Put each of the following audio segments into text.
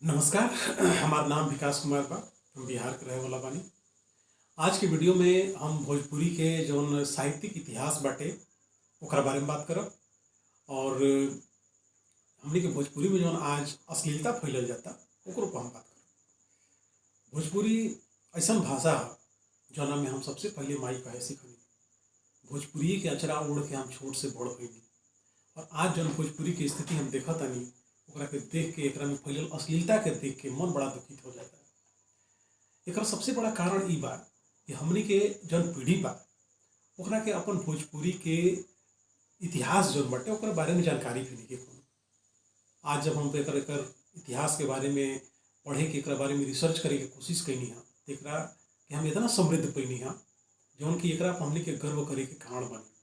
नमस्कार। हमार नाम विकास कुमार बा। हम बिहार के रहे वाला बानी। आज के वीडियो में हम भोजपुरी के जौन साहित्यिक इतिहास बाटे ओकरा बारे में बात करब। और हमनी के भोजपुरी में जौन आज अश्लीलता फैलल जाता ओकरो पर हम बात करब। भोजपुरी ऐसन भाषा है जौना में हम सबसे पहले माई कहे सीखनी। भोजपुरी के अचरा ओढ़ के हम छोट से बड़ भइली और आज जौन भोजपुरी की स्थिति हम देखत तानी ओकरा के देख के एकरा में फैलल अश्लीलता के देख के मन बड़ा दुखित हो जाता है। एकरा सबसे बड़ा कारण ई बा कि हमनी के जौन पीढ़ी बा ओकरा के अपन भोजपुरी के इतिहास जौन बाटे ओकरा बारे में जानकारी भी नहीं के। आज जब हम एकर इतिहास के बारे में पढ़े के एकरा बारे में रिसर्च करे के कोशिश कैनी है तो एकरा कि हम इतना समृद्ध पैनी है जौन कि एकरा पर हमनी के गर्व करे के कारण बने।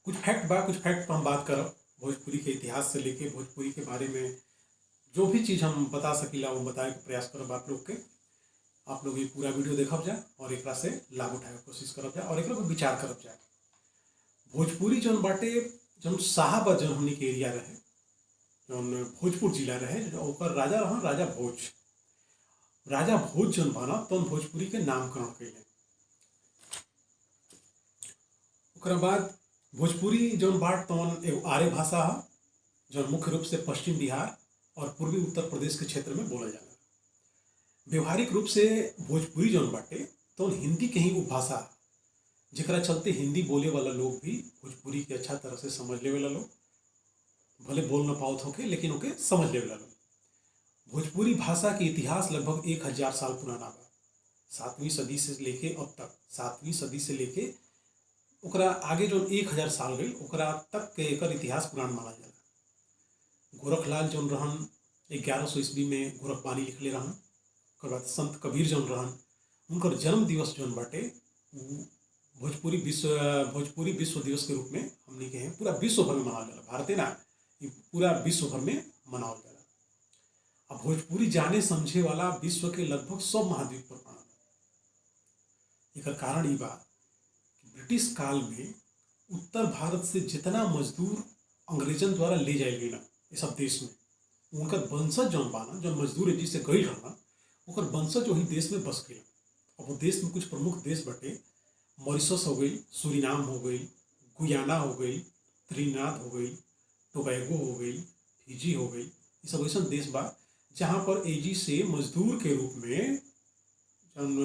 कुछ फैक्ट पर हम बात करब। भोजपुरी के इतिहास से लेके भोजपुरी के बारे में जो भी चीज़ हम बता सकीला वो बताए के प्रयास करब आप लोग के। आप लोग ये पूरा वीडियो देखब जाए और एकरा से लाभ उठाए के कोशिश करब जाए और एकरा पर विचार करब जाए। भोजपुरी जौन बाटे जौन साहब जौन हमनी के एरिया रहे जौन भोजपुर जिला रहे ओकर राजा रहन राजा भोज। राजा भोज जौन बना तौन भोजपुरी के नामकरण कैले। ओकरा बाद भोजपुरी जौन बाट तौन एगो आर्य भाषा है जौन मुख्य रूप से पश्चिम बिहार और पूर्वी उत्तर प्रदेश के क्षेत्र में बोला जाला। व्यवहारिक रूप से भोजपुरी जौन बाटे तौन हिंदी के ही उपभाषा है जेकरा चलते हिंदी बोले वाला लोग भी भोजपुरी के अच्छा तरह से समझ ले वाला लोग भले बोल न पाओ होके लेकिन ओके समझ ले वाला लोग। भोजपुरी भाषा के इतिहास लगभग 1000 साल पुराना बा। 7वीं सदी से लेके अब तक 7वीं सदी से लेके ओकरा आगे जो 1000 साल गई ओकरा तक के एकर इतिहास पुरान मानल जाला। गोरखलाल जौन रहन 1100 ईस्वी में गोरखबानी लिखले रहन। ओकर बाद संत कबीर जौन रहन उनकर जन्म दिवस जौन बाटे भोजपुरी विश्व दिवस के रूप में हमनी के पूरा विश्व भर में मनावल जाला। भारते ना पूरा विश्व भर में मनावल जाला। अब भोजपुरी जाने समझे वाला विश्व के लगभग 100 महाद्वीप पर पड़ल। एकर कारण ई बा ब्रिटिश काल में उत्तर भारत से जितना मजदूर अंग्रेजन द्वारा ले जाए गई ये सब देश में उनका वंशज जौन बाना जौन मजदूर जिससे गई रहना ओकर वंशज वही देश में बस गई। अब वो देश में कुछ प्रमुख देश बटे मॉरिशस हो गई, सूरीनाम हो गई, गुयाना हो गई, त्रिनाद हो गई, टोबैगो हो गई, फिजी हो गई। ये सब ऐसा देश बा जहाँ पर एजी से मजदूर के रूप में जौन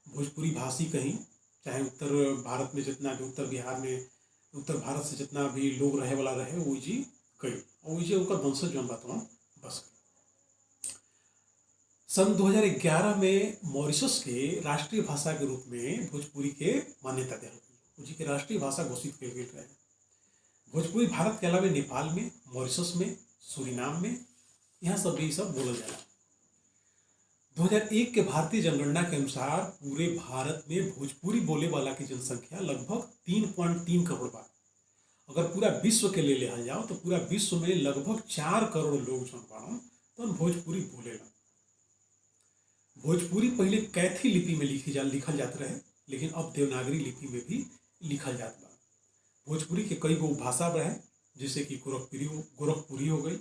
भोजपुरी भाषी कहीं चाहे उत्तर भारत में जितना भी उत्तर बिहार में उत्तर भारत से जितना भी लोग रहे वाला रहे वो जी गई और जी ओकर वंशज जौन बात बस गई। सन 2011 में मॉरिशस के राष्ट्रीय भाषा के रूप में भोजपुरी के मान्यता दिया गई। जी के राष्ट्रीय भाषा घोषित किया गया रहे। भोजपुरी भारत के अलावा नेपाल में, मॉरिशस में, सूरीनाम में यहाँ सब भी सब बोला जाला। 2001 के भारतीय जनगणना के अनुसार पूरे भारत में भोजपुरी बोले वाला की जनसंख्या लगभग 3.3 करोड़ बा। अगर पूरा विश्व के ले लिया जाओ तो पूरा विश्व में लगभग 4 करोड़ लोग जौन बाड़न तो भोजपुरी बोलेला। भोजपुरी पहले कैथी लिपि में लिखल जात रहे लेकिन अब देवनागरी लिपि में भी लिखल जात बा। भोजपुरी के कई गो भाषा रहे जैसे कि गोरखपुरी हो गई,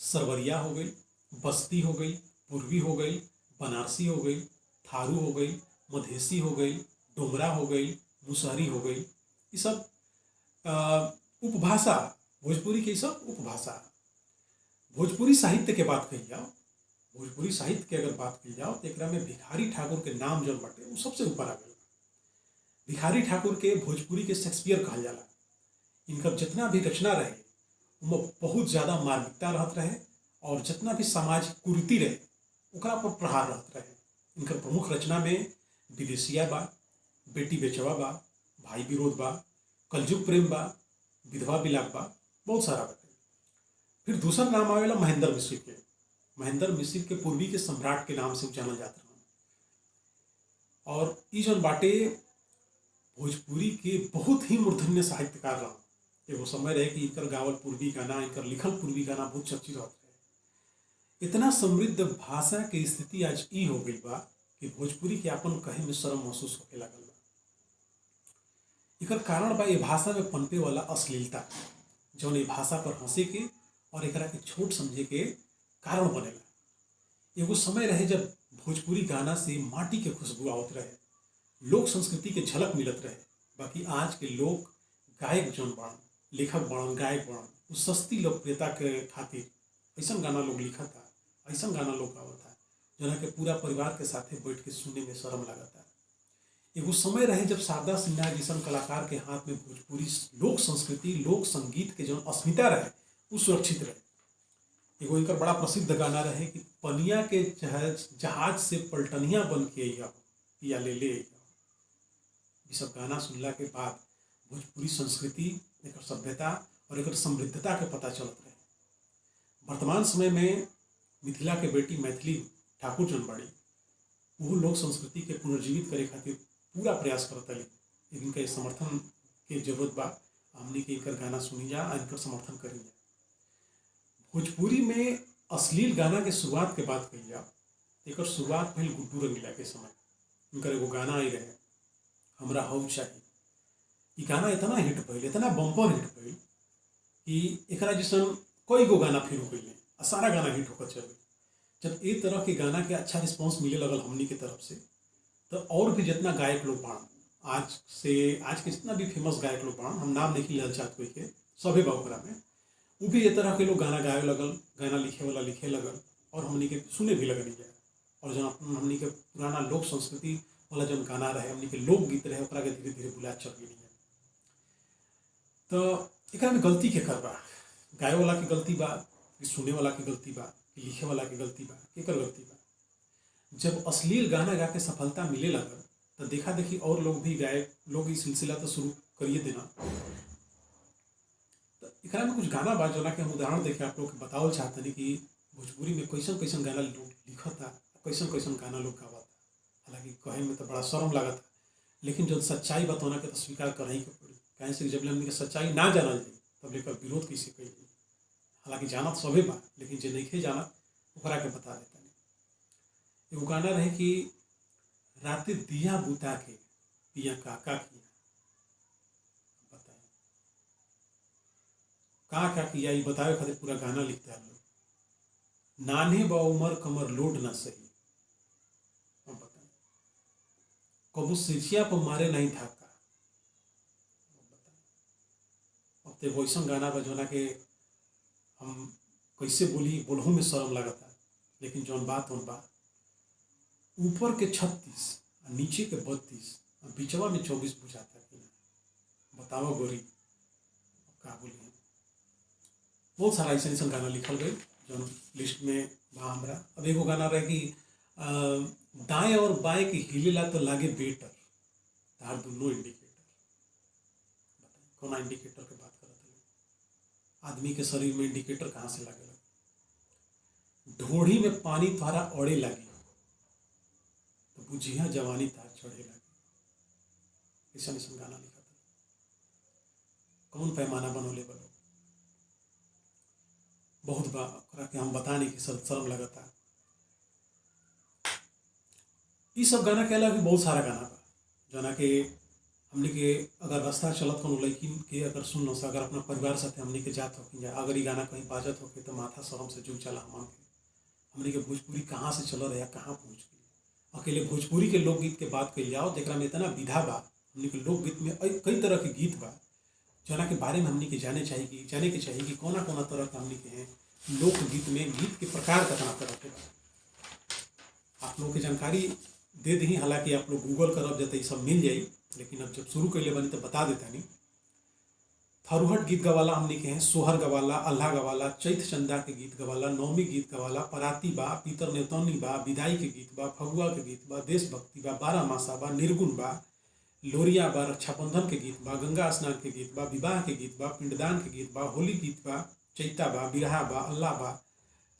सरवरिया हो गई, बस्ती हो गई, पूर्वी हो गई, बनारसी हो गई, थारू हो गई, मधेसी हो गई, डोमरा हो गई, मुसहरी हो गई। ये सब उपभाषा भोजपुरी के सब उपभाषा। भोजपुरी साहित्य के बात कही जाओ भोजपुरी साहित्य के अगर बात की जाओ तो एकरा में भिखारी ठाकुर के नाम जौन बाटे वो सबसे ऊपर आ गया। भिखारी ठाकुर के भोजपुरी के शेक्सपियर कहल जाला। इनका जितना भी रचना रहे उनमें बहुत ज़्यादा मार्मिकता रहत रहे और जितना भी सामाजिक कुरीति रहे ओकरा पर प्रहार रहत रहे। इनकर प्रमुख रचना में विदेशिया बा, बेटी बेचवा बा, भाई विरोध बा, कलजुग प्रेम बा, विधवा विलाप बा, बहुत सारा बाटे। फिर दूसरा नाम आवेला महेंद्र मिश्र के। महेंद्र मिश्र के पूर्वी के सम्राट के नाम से जानल जात रहा। और ई जौन बाटे भोजपुरी के बहुत ही मूर्धन्य साहित्यकार रहा। एगो समय रहे कि इनकर गावल पूर्वी गाना इनकर लिखल पूर्वी गाना बहुत चर्चित रहत रहे। इतना समृद्ध भाषा के स्थिति आज ई हो गई बा कि भोजपुरी के अपन कहे में शर्म महसूस होके लागल बा। एकर कारण बा ये भाषा में पनपे वाला अश्लीलता जौन ये भाषा पर हंसे के और एकरा के छोट समझे के कारण बनेला। एगो समय रहे जब भोजपुरी गाना से माटी के खुशबू आवत रहे, लोक संस्कृति के झलक मिलत रहे। बाकी आज के लोग गायक जौन बाड़न, लेखक बाड़न, गायक बाड़न, उ सस्ती लोकप्रियता के खातिर ऐसन गाना लोग लिखता, ऐसन गाना लोग गावता जना के पूरा परिवार के साथे बैठ के सुने में शर्म लागता। एगो समय रहे जब शारदा सिन्हा जैसन कलाकार के हाथ में भोजपुरी लोक संस्कृति, लोक संगीत के जौन अस्मिता रहे उ सुरक्षित रहे। एगो इनकर बड़ा प्रसिद्ध गाना रहे कि पनिया के जहाज से पलटनिया बन के अइहा पिया ले ले अइहा। ये सब गाना सुनला के बाद भोजपुरी संस्कृति, एकर सभ्यता और एकर समृद्धता के पता चलत रहे। वर्तमान समय में मिथिला के बेटी मैथिली ठाकुर जौन बाड़ी वो लोक संस्कृति के पुनर्जीवित करे खातिर पूरा प्रयास करतली, लेकिन के समर्थन के जरूरत बा। हमनी के इनकर गाना सुनी जा, इनकर समर्थन करी जा। भोजपुरी में अश्लील गाना के शुरुआत के बात कही जा, एकर शुरुआत भइल गुड्डू रंगीला के समय। इनकर एगो गाना आई रहे हमरा हऊ चाहिए। ये गाना इतना हिट भइल, इतना बम्पर हिट भइल कि एकरा जैसन कई गो गाना फिर हो गई और सारा गाना हिट होकर चल गई। जब ए तरह के गाना के अच्छा रिस्पॉन्स मिले लगल हमनी के तरफ से, तो और भी जितना गायक लोग बाण आज के जितना भी फेमस गायक लोग बाण, हम नाम नहीं लिया चाहत कोई के, सभे बा ओकरा में, वो भी ये तरह के लोग गाना गावे लगल, गाना लिखे वाला लिखे लगल और हमनी के सुने भी लगनी जाए। और जो हमनी के पुराना लोक संस्कृति वाला जो गाना रहे, हमनी के लोकगीत रहे, ओकरा के धीरे धीरे भुला चल गई। तो एकरा में गलती के कर बा, गाय वाला की गलती बा कि सुने वाला की गलती बा कि लिखे वाला की गलती बा, केकर गलती बा? जब अश्लील गाना गा के सफलता मिले लगल तो देखा देखी और लोग भी गायक लोग इस सिलसिला तो शुरू करिए देना। तो एकरा में कुछ गाना बा जोना के हम उदाहरण देखे आप लोग के बतावल चाहते कि भोजपुरी में कैसन कैसन गाना लोग लिखता, कैसन कैसन गाना लोग गावता। हालांकि कहे में तो बड़ा शर्म लागता, लेकिन जो सच्चाई बतौना के तो स्वीकार कर ही के पड़ी। कहीं से जब हमने सच्चाई ना जानल जाए तब लेकर विरोध कैसे कही। हालांकि जानत सभे बा, लेकिन जे नहीं जानत ओकरा के बता देता। एगो गाना रहे कि रात दिया बुता के पिया काका किया, बताए का क्या किया ये बतावे खातिर पूरा गाना लिखता है लोग। नान्हे बा उमर कमर लोड ना सही, अब बताए कबू सिचिया पर मारे नहीं धाका। अब तो वैसा गाना बा जोना के हम कैसे बोलहू में शर्म लगता, लेकिन जौन बात उन बात ऊपर के 36 और नीचे के 32 और बीचवा में 24 बुझाता कि ना। बताओ गोरी का बोलिए। बहुत सारा ऐसा ऐसा गाना लिखल गई जो लिस्ट में बा हमरा। अब एगो गाना रहे कि दाएं और बाएं के हिलेला तो लागे बेटर, तार दोनों इंडिकेटर। बताए कौन इंडिकेटर के बात करत है? आदमी के शरीर में इंडिकेटर कहाँ से लागे? ढोढ़ी में पानी तुम्हारा अड़े लगी तो बुझिया जवानी तार चढ़े लगी। ऐसा ऐसा गाना लिखा था। कौन पैमाना बनोले बनो बहुत बा के हम बताने की शर्म लगता। ये सब गाना के अलावा भी बहुत सारा गाना बा जना के हमने के अगर रास्ता चलत कोनो लड़की के अगर सुन लो, अगर अपना परिवार साथ हमने के जात हो जा, अगर ये गाना कहीं बाजत हो तो माथा शर्म से जुड़ चला हमने के भोजपुरी कहाँ से चल रहा, कहाँ पहुँच गई। अकेले भोजपुरी के लोकगीत के बात कही जाओ जरा में इतना विधा बा। हमने के लोकगीत में कई तरह के गीत बा जना के बारे में हमने के जाने के चाहिए कि कौना कौना तरह का हमने के हैं लोकगीत में। गीत के प्रकार कितना तरह के बा आप लोग के जानकारी दे दी। हालांकि आप लोग गूगल करब जते सब मिल जाई, लेकिन अब जब शुरू कैले बनी तो बता देता नहीं। थरुहट गीत गवाला हमने के हैं, सोहर गवाला, अल्लाह गवाला, चैत चंदा के गीत गवाला, नौमी गीत गवाला, पराती बा, पीतर नेतौनी बा, विदाई के गीत बा, फगुआ के गीत बा, देशभक्ति बा, बारह मासा बा, निर्गुण बा, लोरिया बा, रक्षाबंधन के गीत बा, गंगा स्नान के गीत बा, विवाह के गीत बा, पिंडदान के गीत बा, होली गीत बा, चैता बा, बिरहा बा, अल्लाह बा,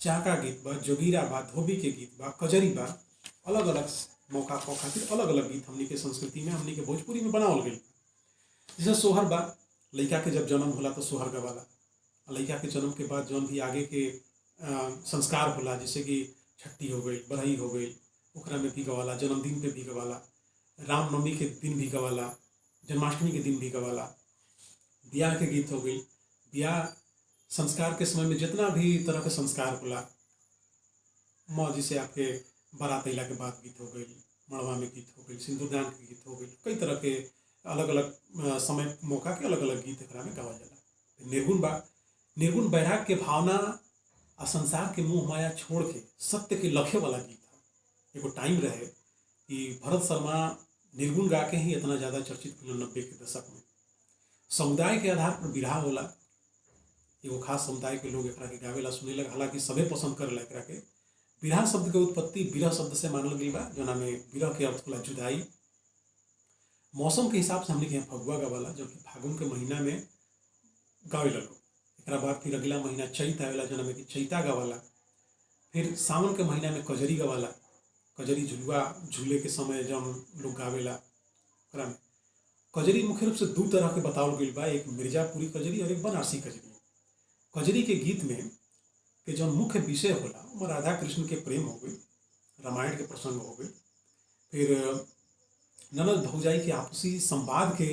चाका गीत बा, जोगीरा बा, धोबी के गीत बा, कजरी बा। अलग अलग मौका पर खातिर अलग अलग गीत हमनी के संस्कृति में, हमनी के भोजपुरी में बनावल गई। जैसे सोहर बा, लड़का के जब जन्म होला तो सोहर गवाला। लड़का के जन्म के बाद जौन भी आगे के संस्कार होला, जैसे कि छठी हो गई, बढ़ई हो गई, ओकरा में भी गवाला, जन्मदिन पे भी गवाला, रामनवमी के दिन भी गवाला, जन्माष्टमी के दिन भी गवाला। ब्याह के गीत हो गई, ब्याह संस्कार के समय में जितना भी तरह के संस्कार होला, मौजी से आपके बारात अइला के बाद गीत हो गई, मड़वा में गीत हो गई, सिंदूरदान के गीत हो गई, कई तरह के अलग अलग समय मौका के अलग अलग गीत एकरा में गावल जाला। निर्गुण बा, निर्गुण बैराग के भावना आ संसार के मोह माया छोड़ के सत्य के लखे वाला गीत है। एगो टाइम रहे कि भरत शर्मा निर्गुण गा के ही इतना ज़्यादा चर्चित फिल्म 90 के दशक में। समुदाय के आधार पर बिरहा होला, एगो खास समुदाय के लोग एकरा के गावेला सुनेला, हालांकि सबे पसंद करेला एकरा के। बिरहा शब्द के उत्पत्ति बिरह शब्द से मानल गई बा, जोना में बिरह के अर्थ होला जुदाई। मौसम के हिसाब से हमने के यहाँ फगुआ गवाला, जो कि फागुन के महीना में गावेला लोग। एकरा बाद फिर अगला महीना चैत आवेला, जोना में कि चैता गवाला। फिर सावन के महीना में कजरी गवाला, कजरी झुलुआ झूले के समय जब लोग गावेला। ओकरा में कजरी मुख्य रूप से दो तरह के बतावल गई बा, एक मिर्जापुरी कजरी और एक बनारसी कजरी। कजरी के गीत में के जो मुख्य विषय होला वो राधा कृष्ण के प्रेम हो गई, रामायण के प्रसंग हो गई, फिर ननद भौजाई के आपसी संवाद के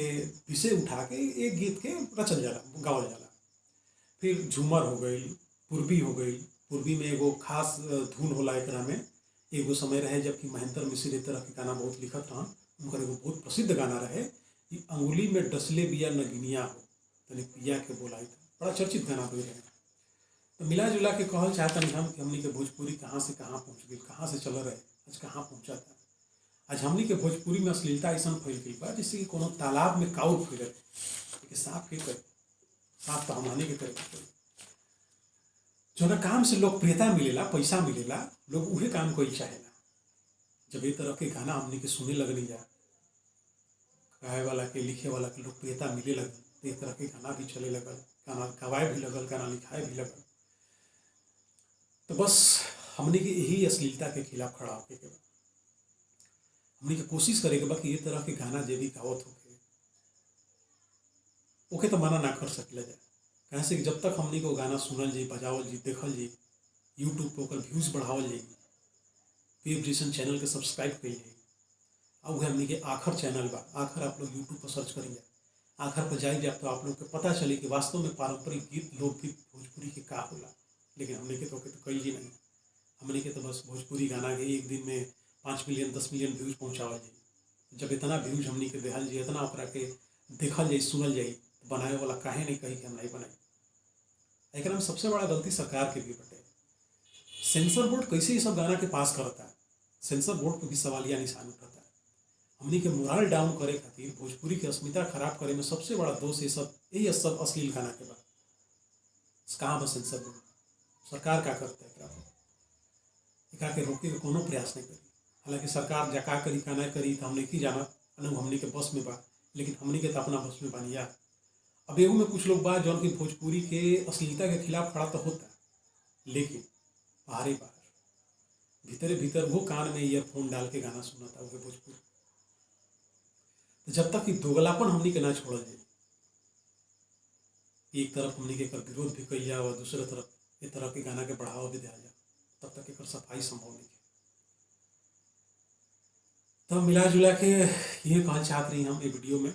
विषय उठा के एक गीत के रचल जाला, गावल जाला। फिर झूमर हो गई, पूर्वी हो गई। पूर्वी में एगो खास धुन होला एकरा में। एगो समय रहे जबकि महेंद्र मिश्र ए तरह के गाना बहुत लिखत रहन, उनकर एगो बहुत प्रसिद्ध गाना रहे कि अंगुली में डसले बिया नगिनिया हो तने पिया के बोलाई था, बड़ा चर्चित गाना हुए रहे। तो मिला जुला के कहल चाहतनी हम कि हमनी के भोजपुरी कहाँ से कहाँ पहुँच गई, कहाँ से चल रहे, आज कहाँ पहुँचा था। आज हमनी के भोजपुरी में अश्लीलता ऐसा फैल गई बा जैसे कि कोनो तालाब में काउर फैलल, लेकिन साफ के करे, साफ तो हमनी के करे। जो ना काम से लोकप्रियता मिलेला, पैसा मिलेला, लोग उहे काम कोई चाहेला। जब ये तरह के गाना हमनी के सुने लगनी जा, गाए वाला के लिखे वाला के लोकप्रियता मिले लगल, तो ये तरह के गाना भी चले लगल, गाना गवाए भी लगल, गाना लिखाए भी लगल। तो बस हमने के यही अश्लीलता के खिलाफ खड़ा होके के बा, हमने के कोशिश करे के बा कि ये तरह के गाना जे भी गावत होके ओके तो मना ना कर सकेला जाए। कहे से कि जब तक हमने को गाना सुनल जाई, बजावल जाई, देखल जाई, यूट्यूब पर ओकर व्यूज बढ़ावल जाई, वेब जैसन चैनल के सब्सक्राइब कइल जाई। और वह हमने के आखर चैनल बा, आखर आप लोग यूट्यूब पर सर्च करिए, आखर पर जाइए तो आप लोग के पता चले कि वास्तव में पारंपरिक गीत, लोकगीत भोजपुरी के का होला। लेकिन हमने के तो कही जी नहीं, हमने के तो बस भोजपुरी गाना के एक दिन में 5 मिलियन 10 मिलियन व्यूज पहुँचावल जाए। जब इतना व्यूज हमने के देहल जाए, इतना ओकरा के देखल जाए, सुनल जाए, तो बनाए वाला काहे नहीं कही कि हम नहीं बनाई। एक में सबसे बड़ा गलती सरकार के भी बटे। सेंसर बोर्ड कैसे ये सब गाना के पास करता है, सेंसर बोर्ड पर भी सवालिया निशान उठाता है। हमने के मोरल डाउन करे खातिर, भोजपुरी की अस्मिता खराब करे में सबसे बड़ा दोष ये सब, यही सब अश्लील गाना के बाद कहाँ बस सेंसर बोर्ड, सरकार क्या करता है एकरा के रोके के कोनो प्रयास नहीं करी। हालांकि सरकार जका करी का नहीं करी तो हमने की जाना, हमने के बस में बा, लेकिन हमने के तो अपना बस में बानी यार। अब एगो में कुछ लोग बा जौन की भोजपुरी के अश्लीलता के खिलाफ खड़ा तो होता है, लेकिन बाहर ही बाहर भीतरे भीतर वो कान में ईयरफोन डाल के गाना सुना था वो भोजपुरी। तो जब तक कि दोगलापन हमने के ना छोड़ जाए, एक तरफ हमने के विरोध भी कही जाए और दूसरे तरफ ये तरह के गाना के बढ़ावा भी दिया जाए, तब तक एक सफाई संभव नहीं है। तो मिला जुला के ये कहना चाहत रही हम ये वीडियो में।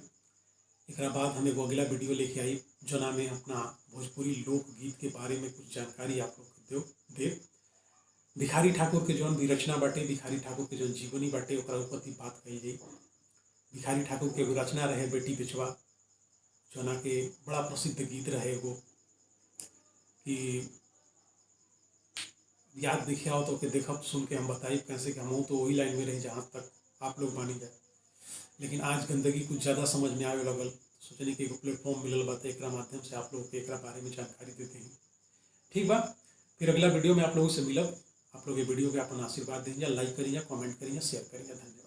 एक बाद हम एगो अगला वीडियो लेके आई जना में अपना भोजपुरी लोकगीत के बारे में कुछ जानकारी आप लोग के दे। भिखारी ठाकुर के जौन भी रचना बाटे, भिखारी ठाकुर के जौन जीवनी बाटे, ओकरा ऊपर भी बात कही जाई। भिखारी ठाकुर के एगो रचना रहे बेटी बेचवा, जना के बड़ा प्रसिद्ध गीत रहे एगो कि याद देखे आओ तो के देखब सुन के हम बताई कैसे कि हम तो वही लाइन में रही जहाँ तक आप लोग मानी जाए। लेकिन आज गंदगी कुछ ज़्यादा समझ में आवे लगल, सोचने के एगो प्लेटफॉर्म मिलल बा, एक माध्यम से आप लोग के एक बारे में जानकारी देते हैं। ठीक बा, फिर अगला वीडियो में आप लोगों से मिलब। आप लोग ये वीडियो के अपन आशीर्वाद दीजिए, लाइक करिए, कमेंट करिए, शेयर करिए। धन्यवाद।